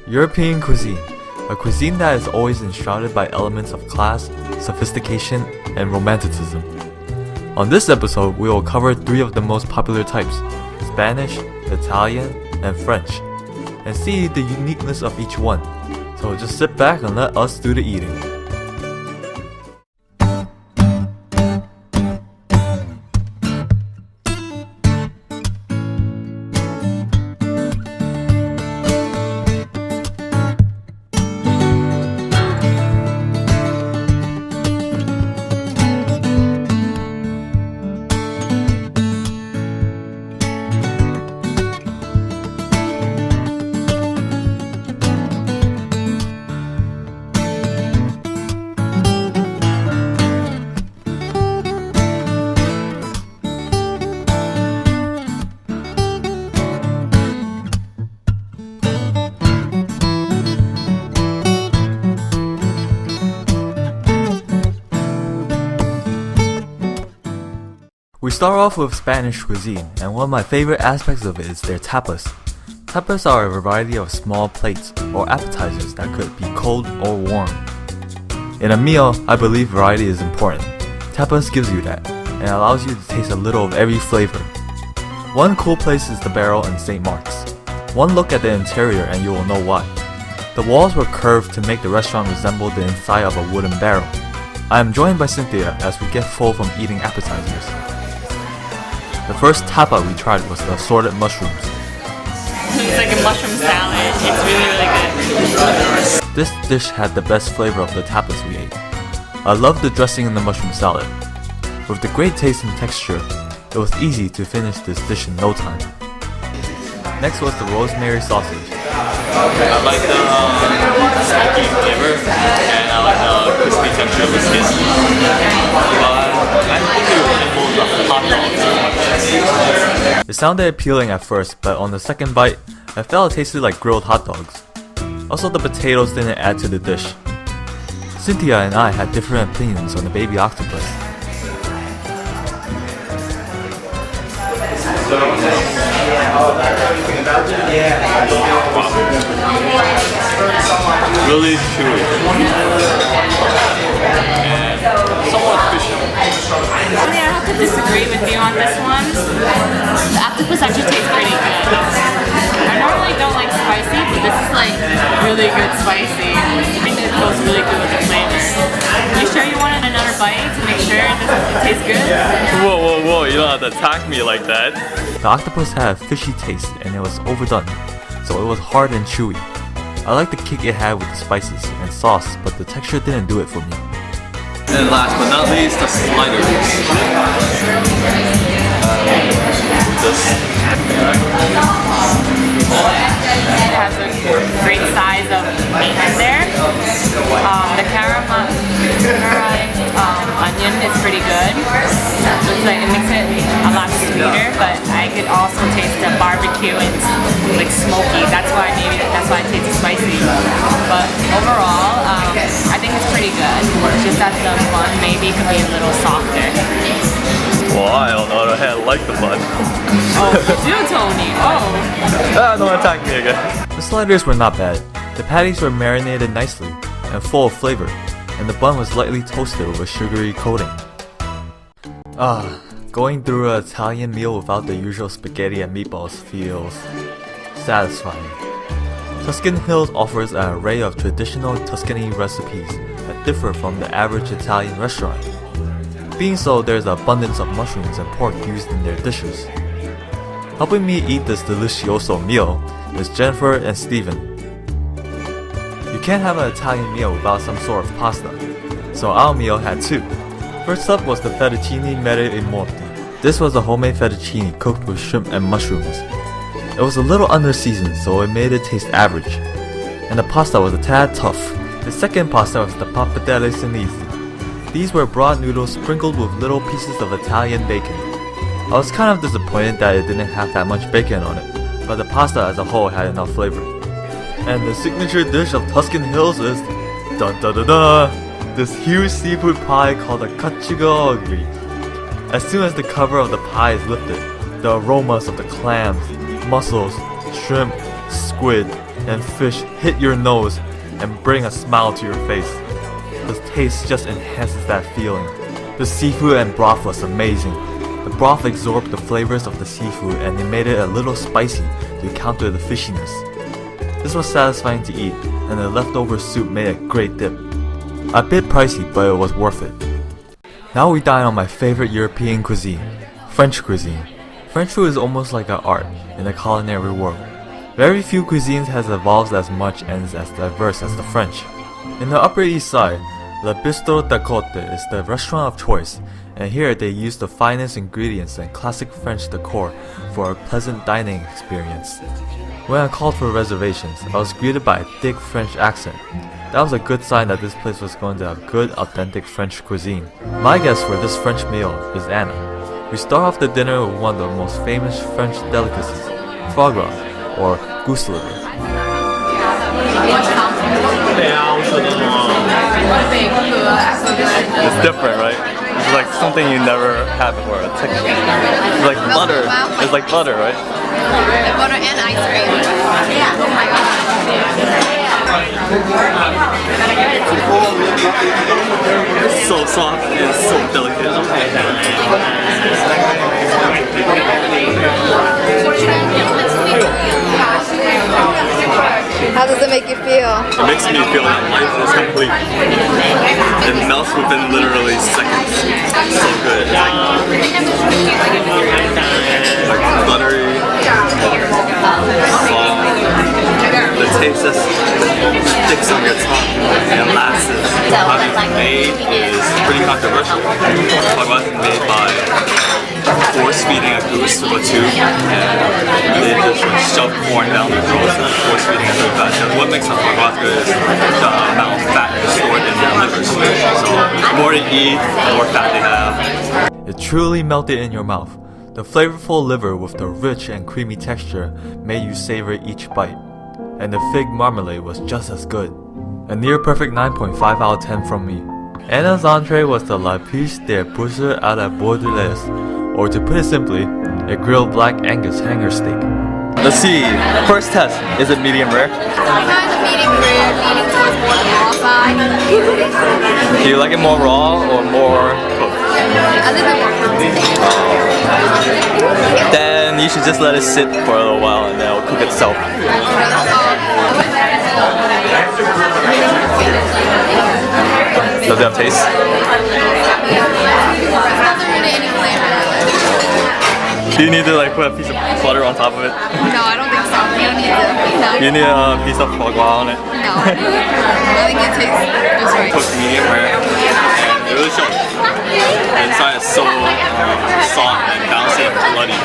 European cuisine, a cuisine that is always enshrouded by elements of class, sophistication, and romanticism. On this episode, we will cover 3 of the most popular types, Spanish, Italian, and French, and see the uniqueness of each one. So just sit back and let us do the eating. We start off with Spanish cuisine, and one of my favorite aspects of it is their tapas. Tapas are a variety of small plates or appetizers that could be cold or warm. In a meal, I believe variety is important. Tapas gives you that, and allows you to taste a little of every flavor. One cool place is the Barrel in St. Mark's. One look at the interior and you will know why. The walls were curved to make the restaurant resemble the inside of a wooden barrel. I am joined by Cynthia as we get full from eating appetizers. The first tapa we tried was the assorted mushrooms. It's like a mushroom salad. It's really, really good. This dish had the best flavor of the tapas we ate. I loved the dressing in the mushroom salad. With the great taste and texture, it was easy to finish this dish in no time. Next was the rosemary sausage. I like the smoky flavor, and I like the crispy texture of the skin. I think it resembles a hot dog. It sounded appealing at first, but on the second bite, I felt it tasted like grilled hot dogs. Also, the potatoes didn't add to the dish. Cynthia and I had different opinions on the baby octopus. Really chewy and somewhat fishy. I have to disagree with you on this one. The octopus actually tastes pretty good. I normally don't like spicy, but this is like really good spicy. I think it goes really good with the flavor. You sure you wanted another bite to make sure it tastes good? Whoa, you don't have to attack me like that. The octopus had a fishy taste and it was overdone, so it was hard and chewy. I liked the kick it had with the spices and sauce, but the texture didn't do it for me. And last but not least, the sliders. It has a great size of meat in there. The caramelized onion is pretty good. Looks like it makes it a lot sweeter, but I could also taste the barbecue and like smoky. That's why it tastes spicy. But overall, I think it's pretty good. It's just that the bun maybe could be a little softer. Well, I don't know. I like the bun. Oh, you do, Tony. Oh. Don't attack me again. The sliders were not bad. The patties were marinated nicely and full of flavor, and the bun was lightly toasted with a sugary coating. Going through an Italian meal without the usual spaghetti and meatballs feels satisfying. Tuscan Hills offers an array of traditional Tuscany recipes that differ from the average Italian restaurant. Being so, there's an abundance of mushrooms and pork used in their dishes. Helping me eat this delicioso meal is Jennifer and Steven. You can't have an Italian meal without some sort of pasta, so our meal had 2. First up was the fettuccine mere e morti. This was a homemade fettuccine cooked with shrimp and mushrooms. It was a little under-seasoned, so it made it taste average. And the pasta was a tad tough. The second pasta was the pappardelle sinise. These were broad noodles sprinkled with little pieces of Italian bacon. I was kind of disappointed that it didn't have that much bacon on it, but the pasta as a whole had enough flavor. And the signature dish of Tuscan Hills is this huge seafood pie called a cacciugori. As soon as the cover of the pie is lifted, the aromas of the clams, mussels, shrimp, squid, and fish hit your nose and bring a smile to your face. The taste just enhances that feeling. The seafood and broth was amazing. The broth absorbed the flavors of the seafood and it made it a little spicy to counter the fishiness. This was satisfying to eat, and the leftover soup made a great dip. A bit pricey, but it was worth it. Now we dine on my favorite European cuisine, French cuisine. French food is almost like an art in the culinary world. Very few cuisines has evolved as much and is as diverse as the French. In the Upper East Side, the Bistro D'à Côté is the restaurant of choice, and here they use the finest ingredients and classic French decor for a pleasant dining experience. When I called for reservations, I was greeted by a thick French accent. That was a good sign that this place was going to have good, authentic French cuisine. My guest for this French meal is Anna. We start off the dinner with one of the most famous French delicacies, foie gras, or goose liver. It's different, right? It's like something you never had before. It's like butter. It's like butter, right? Butter and ice cream. Yeah. Oh my god. It's so soft and so delicate. How does it make you feel? It makes me feel that life is complete. It melts within literally seconds. It's so good. It's like buttery, soft. The taste just sticks on your tongue and lasts. How it's made is pretty controversial. Foie gras is made by force feeding a goose with a tube, and they just shove corn down their throats and force feeding it through fat. And what makes a foie gras good is the amount of fat stored in their livers. So the more they eat, the more fat they have. It truly melted in your mouth. The flavorful liver with the rich and creamy texture made you savor each bite. And the fig marmalade was just as good. A near perfect 9.5 out of 10 from me. Anna's entree was the La Piche de Pousse à la Bordelaise, or to put it simply, a grilled black Angus hanger steak. Let's see. First test. Is it medium rare? Kind of medium rare, leaning towards more raw side. Do you like it more raw or more cooked? A little bit more cooked. Then you should just let it sit for a little while and then it'll cook itself. Does it have taste? Do you need to like put a piece of butter on top of it? No, I don't think so. You don't need to. No. You need a piece of foie gras on it? No. I think it tastes just right. Cooked medium rare. And it really shows. The inside is so soft and bouncy and bloody.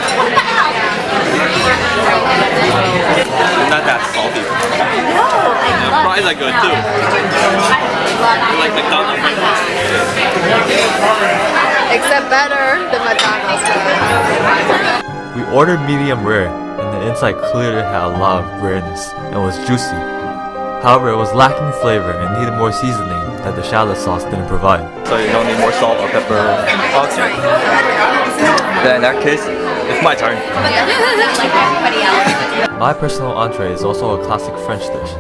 It's not that salty. And the fries are good too. They're like McDonald's fries. Except better than McDonald's fries. We ordered medium rare, and the inside clearly had a lot of rareness and was juicy. However, it was lacking flavor and needed more seasoning that the shallot sauce didn't provide. So you don't need more salt or pepper. Okay. Then in that case, it's my turn. Like everybody else. My personal entree is also a classic French dish,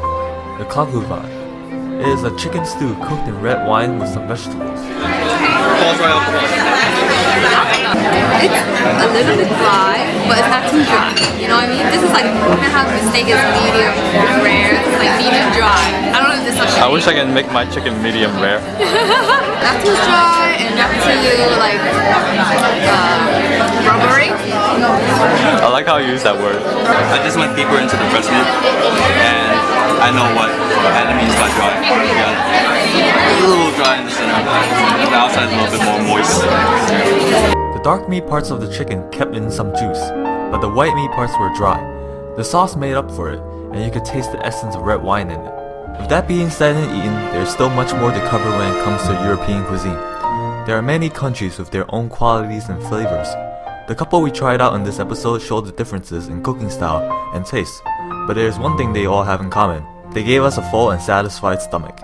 the coq au vin. It is a chicken stew cooked in red wine with some vegetables. Falls right off the wall. It's a little bit dry, but it's not too dry. You know what I mean? This is like, I'm gonna have the steak is medium rare. It's like medium dry. I don't know if this is I wish I can make my chicken medium rare. not too dry and not too like rubbery. I like how you use that word. I just went deeper into the breast meat, and I know what Anna means by dry. Yeah. It's a little dry in the center. The outside is a little bit more moist. The dark meat parts of the chicken kept in some juice, but the white meat parts were dry. The sauce made up for it, and you could taste the essence of red wine in it. With that being said and eaten, there's still much more to cover when it comes to European cuisine. There are many countries with their own qualities and flavors. The couple we tried out in this episode showed the differences in cooking style and taste, but there's one thing they all have in common. They gave us a full and satisfied stomach.